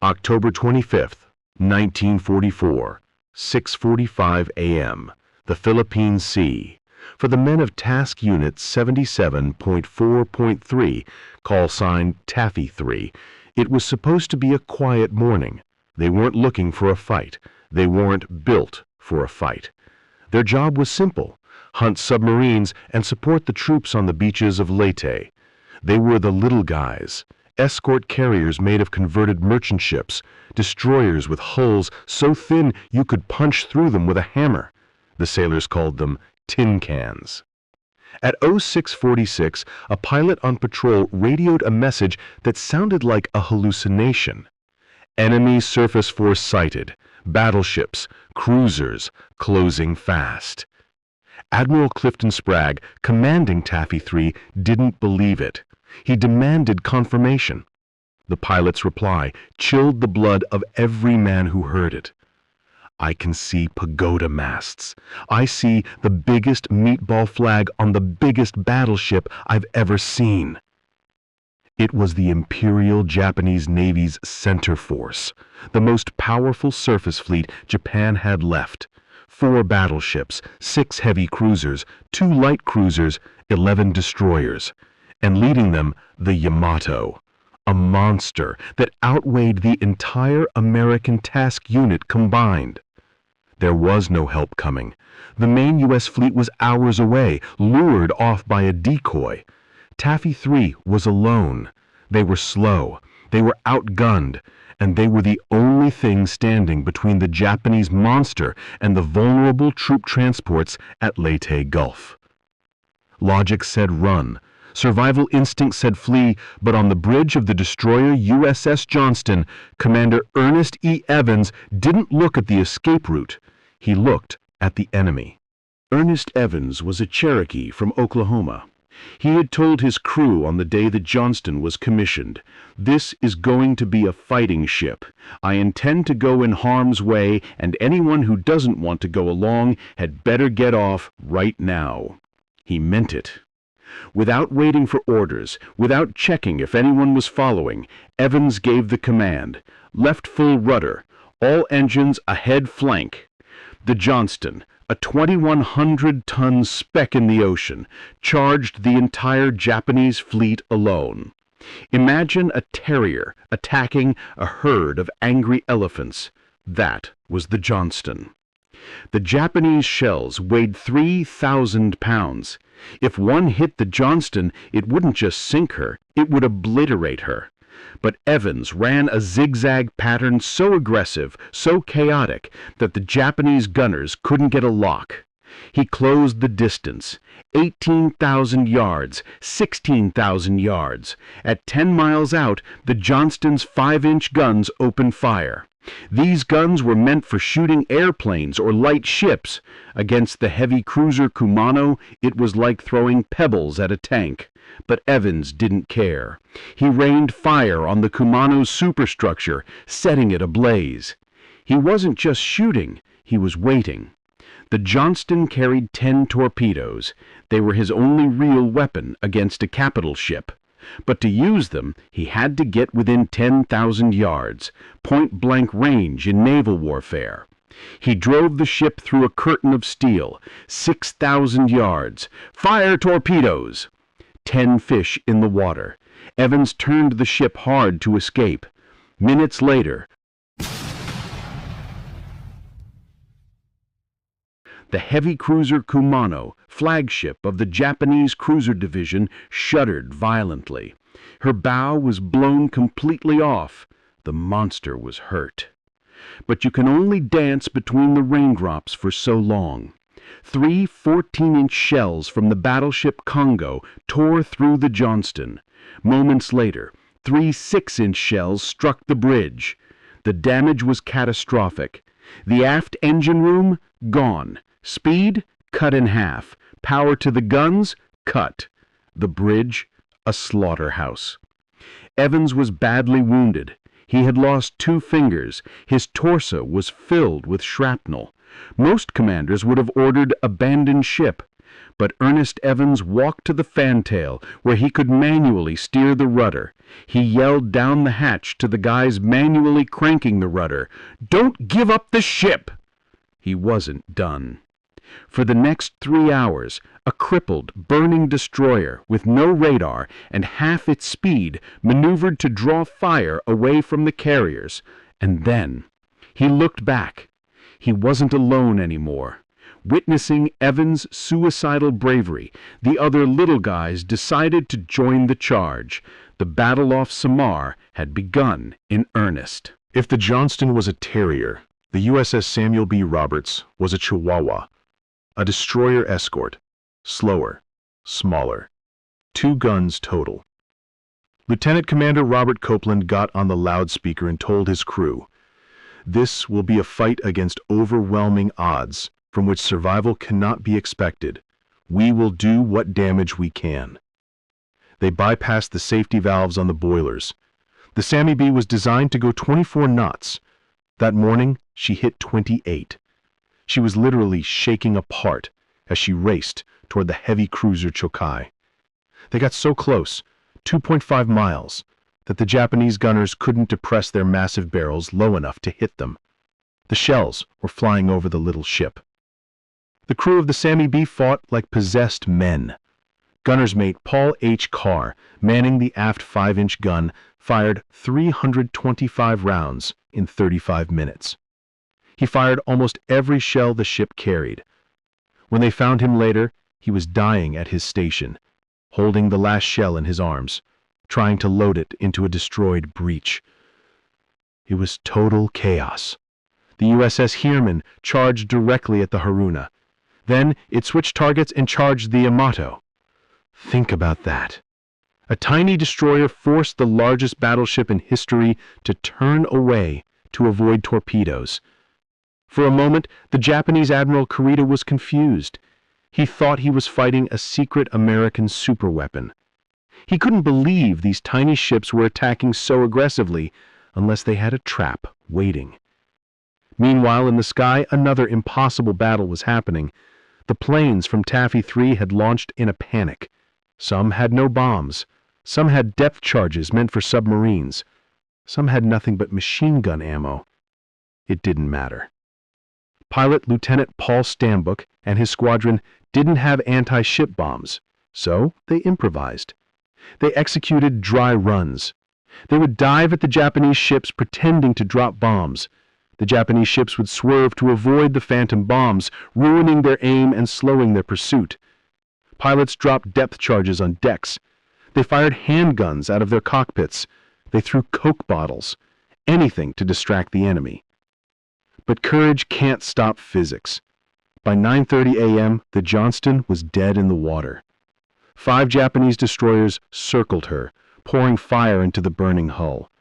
October 25th, 1944, 6:45 a.m., the Philippine Sea. For the men of Task Unit 77.4.3, call sign Taffy 3, it was supposed to be a quiet morning. They weren't looking for a fight. They weren't built for a fight. Their job was simple: hunt submarines and support the troops on the beaches of Leyte. They were the little guys, escort carriers made of converted merchant ships, destroyers with hulls so thin you could punch through them with a hammer. The sailors called them tin cans. At 0646, a pilot on patrol radioed a message that sounded like a hallucination. Enemy surface force sighted. Battleships, cruisers, closing fast. Admiral Clifton Spragg, commanding Taffy 3, didn't believe it. He demanded confirmation. The pilot's reply chilled the blood of every man who heard it. I can see pagoda masts. I see the biggest meatball flag on the biggest battleship I've ever seen. It was the Imperial Japanese Navy's center force, the most powerful surface fleet Japan had left. 4 battleships, 6 heavy cruisers, 2 light cruisers, 11 destroyers, and leading them the Yamato, a monster that outweighed the entire American task unit combined. There was no help coming. The main U.S. fleet was hours away, lured off by a decoy. Taffy 3 was alone. They were slow, they were outgunned, and they were the only thing standing between the Japanese monster and the vulnerable troop transports at LeyteGulf. Logic said run. Survival instinct said flee, but on the bridge of the destroyer USS Johnston, Commander Ernest E. Evans didn't look at the escape route. He looked at the enemy. Ernest Evans was a Cherokee from Oklahoma. He had told his crew on the day that Johnston was commissioned, "This is going to be a fighting ship. I intend to go in harm's way, and anyone who doesn't want to go along had better get off right now." He meant it. Without waiting for orders, without checking if anyone was following, Evans gave the command, "Left full rudder, all engines ahead flank." The Johnston, a 2,100-ton speck in the ocean, charged the entire Japanese fleet alone. Imagine a terrier attacking a herd of angry elephants. That was the Johnston. The Japanese shells weighed 3,000 pounds. If one hit the Johnston, it wouldn't just sink her, it would obliterate her. But Evans ran a zigzag pattern so aggressive, so chaotic, that the Japanese gunners couldn't get a lock. He closed the distance, 18,000 yards, 16,000 yards. At 10 miles out, the Johnston's 5-inch guns opened fire. These guns were meant for shooting airplanes or light ships. Against the heavy cruiser Kumano, it was like throwing pebbles at a tank. But Evans didn't care. He rained fire on the Kumano's superstructure, setting it ablaze. He wasn't just shooting, he was waiting. The Johnston carried 10 torpedoes. They were his only real weapon against a capital ship. But to use them, he had to get within 10,000 yards, point-blank range in naval warfare. He drove the ship through a curtain of steel, 6,000 yards. Fire torpedoes! 10 fish in the water. Evans turned the ship hard to escape. Minutes later, the heavy cruiser Kumano, flagship of the Japanese cruiser division, shuddered violently. Her bow was blown completely off. The monster was hurt. But you can only dance between the raindrops for so long. 3 14-inch shells from the battleship Congo tore through the Johnston. Moments later, 3 6-inch shells struck the bridge. The damage was catastrophic. The aft engine room, gone. Speed, cut in half. Power to the guns, cut. The bridge, a slaughterhouse. Evans was badly wounded. He had lost 2 fingers. His torso was filled with shrapnel. Most commanders would have ordered abandon ship. But Ernest Evans walked to the fantail, where he could manually steer the rudder. He yelled down the hatch to the guys manually cranking the rudder, "Don't give up the ship!" He wasn't done. For the next 3 hours, a crippled, burning destroyer with no radar and half its speed maneuvered to draw fire away from the carriers. And then he looked back. He wasn't alone anymore. Witnessing Evans' suicidal bravery, the other little guys decided to join the charge. The battle off Samar had begun in earnest. If the Johnston was a Terrier, the USS Samuel B. Roberts was a Chihuahua, a destroyer escort, slower, smaller, 2 guns total. Lieutenant Commander Robert Copeland got on the loudspeaker and told his crew, "This will be a fight against overwhelming odds, from which survival cannot be expected. We will do what damage we can." They bypassed the safety valves on the boilers. The Sammy B was designed to go 24 knots. That morning, she hit 28. She was literally shaking apart as she raced toward the heavy cruiser Chokai. They got so close, 2.5 miles, that the Japanese gunners couldn't depress their massive barrels low enough to hit them. The shells were flying over the little ship. The crew of the Sammy B fought like possessed men. Gunner's mate Paul H. Carr, manning the aft 5-inch gun, fired 325 rounds in 35 minutes. He fired almost every shell the ship carried. When they found him later, he was dying at his station, holding the last shell in his arms, trying to load it into a destroyed breech. It was total chaos. The USS Heermann charged directly at the Haruna. Then it switched targets and charged the Yamato. Think about that. A tiny destroyer forced the largest battleship in history to turn away to avoid torpedoes. For a moment, the Japanese Admiral Kurita was confused. He thought he was fighting a secret American superweapon. He couldn't believe these tiny ships were attacking so aggressively unless they had a trap waiting. Meanwhile, in the sky, another impossible battle was happening. The planes from Taffy 3 had launched in a panic. Some had no bombs. Some had depth charges meant for submarines. Some had nothing but machine gun ammo. It didn't matter. Pilot Lieutenant Paul Stambuk and his squadron didn't have anti-ship bombs, so they improvised. They executed dry runs. They would dive at the Japanese ships pretending to drop bombs. The Japanese ships would swerve to avoid the phantom bombs, ruining their aim and slowing their pursuit. Pilots dropped depth charges on decks. They fired handguns out of their cockpits. They threw Coke bottles, anything to distract the enemy. But courage can't stop physics. By 9:30 a.m., the Johnston was dead in the water. 5 Japanese destroyers circled her, pouring fire into the burning hull.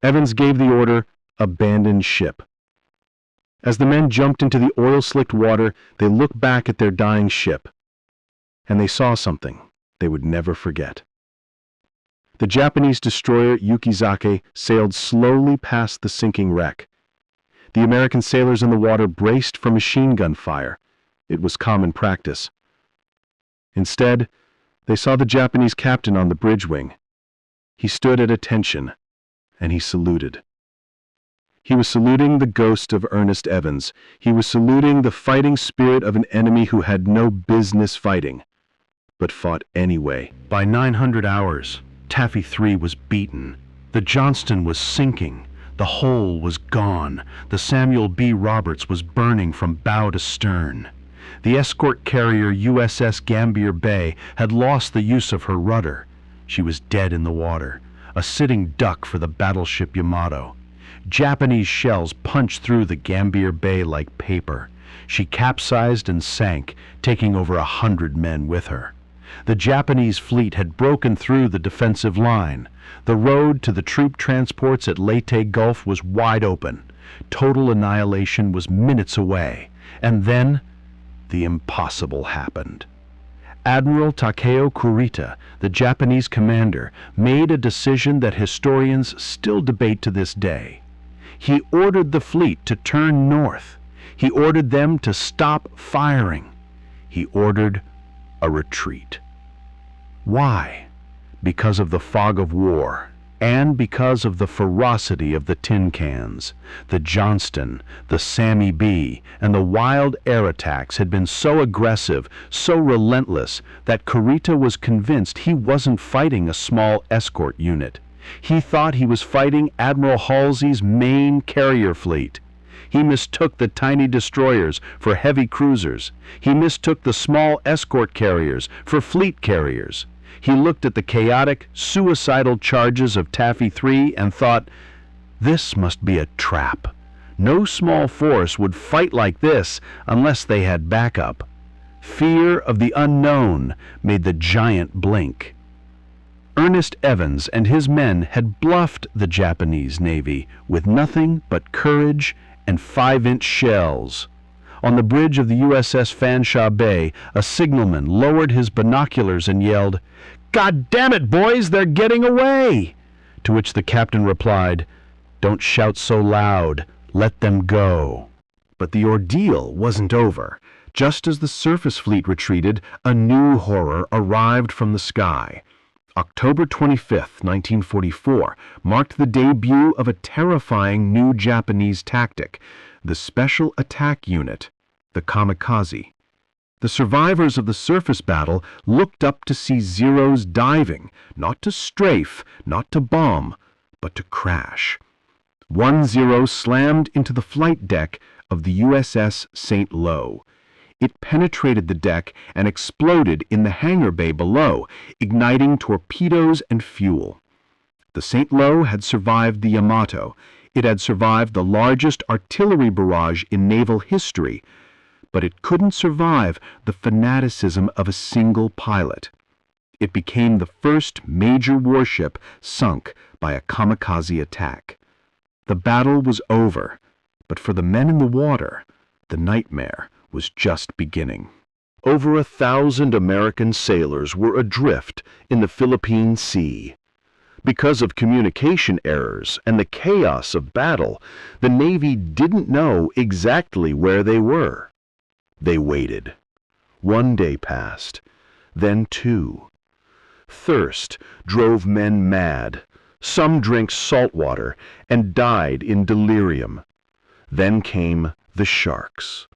Evans gave the order, "Abandon ship." As the men jumped into the oil-slicked water, they looked back at their dying ship. And they saw something they would never forget. The Japanese destroyer Yukizake sailed slowly past the sinking wreck. The American sailors in the water braced for machine gun fire. It was common practice. Instead, they saw the Japanese captain on the bridge wing. He stood at attention, and he saluted. He was saluting the ghost of Ernest Evans. He was saluting the fighting spirit of an enemy who had no business fighting, but fought anyway. By 900 hours, Taffy 3 was beaten. The Johnston was sinking. The hull was gone. The Samuel B. Roberts was burning from bow to stern. The escort carrier USS Gambier Bay had lost the use of her rudder. She was dead in the water, a sitting duck for the battleship Yamato. Japanese shells punched through the Gambier Bay like paper. She capsized and sank, taking over 100 men with her. The Japanese fleet had broken through the defensive line. The road to the troop transports at LeyteGulf was wide open. Total annihilation was minutes away. And then, the impossible happened. Admiral Takeo Kurita, the Japanese commander, made a decision that historians still debate to this day. He ordered the fleet to turn north. He ordered them to stop firing. He ordered a retreat. Why? Because of the fog of war, and because of the ferocity of the tin cans. The Johnston, the Sammy B, and the wild air attacks had been so aggressive, so relentless, that Kurita was convinced he wasn't fighting a small escort unit. He thought he was fighting Admiral Halsey's main carrier fleet. He mistook the tiny destroyers for heavy cruisers. He mistook the small escort carriers for fleet carriers. He looked at the chaotic, suicidal charges of Taffy 3 and thought, this must be a trap. No small force would fight like this unless they had backup. Fear of the unknown made the giant blink. Ernest Evans and his men had bluffed the Japanese Navy with nothing but courage and 5-inch shells. On the bridge of the USS Fanshawe Bay, a signalman lowered his binoculars and yelled, "God damn it, boys, they're getting away!" To which the captain replied, "Don't shout so loud, let them go." But the ordeal wasn't over. Just as the surface fleet retreated, a new horror arrived from the sky. October 25th, 1944, marked the debut of a terrifying new Japanese tactic, the Special Attack Unit, the kamikaze. The survivors of the surface battle looked up to see Zeros diving, not to strafe, not to bomb, but to crash. One Zero slammed into the flight deck of the USS St. Lo. It penetrated the deck and exploded in the hangar bay below, igniting torpedoes and fuel. The St. Lo had survived the Yamato. It had survived the largest artillery barrage in naval history, but it couldn't survive the fanaticism of a single pilot. It became the first major warship sunk by a kamikaze attack. The battle was over, but for the men in the water, the nightmare was just beginning. Over 1,000 American sailors were adrift in the Philippine Sea. Because of communication errors and the chaos of battle, the Navy didn't know exactly where they were. They waited. 1 day passed, then 2. Thirst drove men mad. Some drank salt water and died in delirium. Then came the sharks.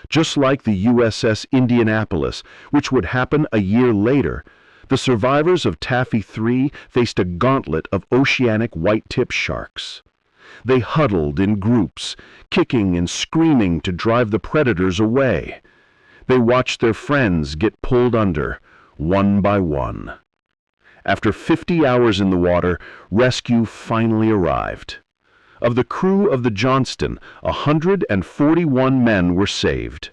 Just like the USS Indianapolis, which would happen a year later, the survivors of Taffy 3 faced a gauntlet of oceanic white-tip sharks. They huddled in groups, kicking and screaming to drive the predators away. They watched their friends get pulled under, one by one. After 50 hours in the water, rescue finally arrived. Of the crew of the Johnston, 141 men were saved.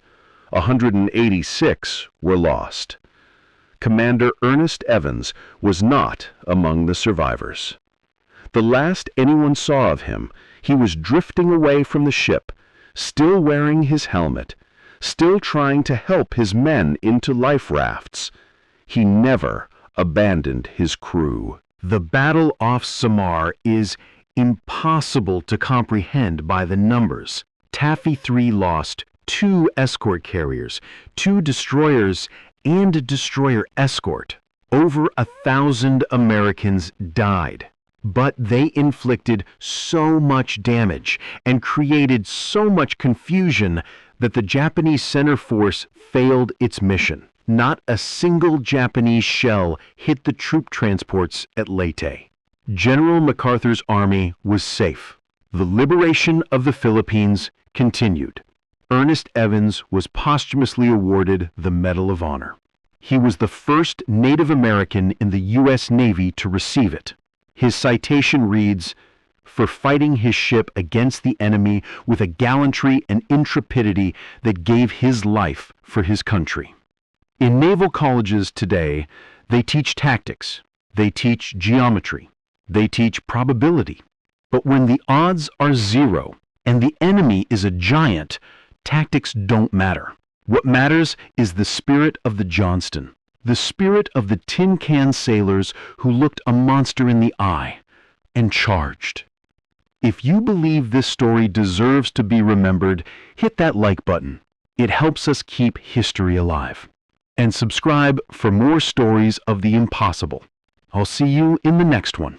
186 were lost. Commander Ernest Evans was not among the survivors. The last anyone saw of him, he was drifting away from the ship, still wearing his helmet, still trying to help his men into life rafts. He never abandoned his crew. The battle off Samar is impossible to comprehend by the numbers. Taffy 3 lost 2 escort carriers, 2 destroyers, and a destroyer escort. Over 1,000 Americans died. But they inflicted so much damage and created so much confusion that the Japanese center force failed its mission. Not a single Japanese shell hit the troop transports at Leyte. General MacArthur's army was safe. The liberation of the Philippines continued. Ernest Evans was posthumously awarded the Medal of Honor. He was the first Native American in the U.S. Navy to receive it. His citation reads, "For fighting his ship against the enemy with a gallantry and intrepidity that gave his life for his country." In naval colleges today, they teach tactics, they teach geometry, they teach probability. But when the odds are 0 and the enemy is a giant, tactics don't matter. What matters is the spirit of the Johnston, the spirit of the tin can sailors who looked a monster in the eye and charged. If you believe this story deserves to be remembered, hit that like button. It helps us keep history alive. and subscribe for more stories of the impossible. I'll see you in the next one.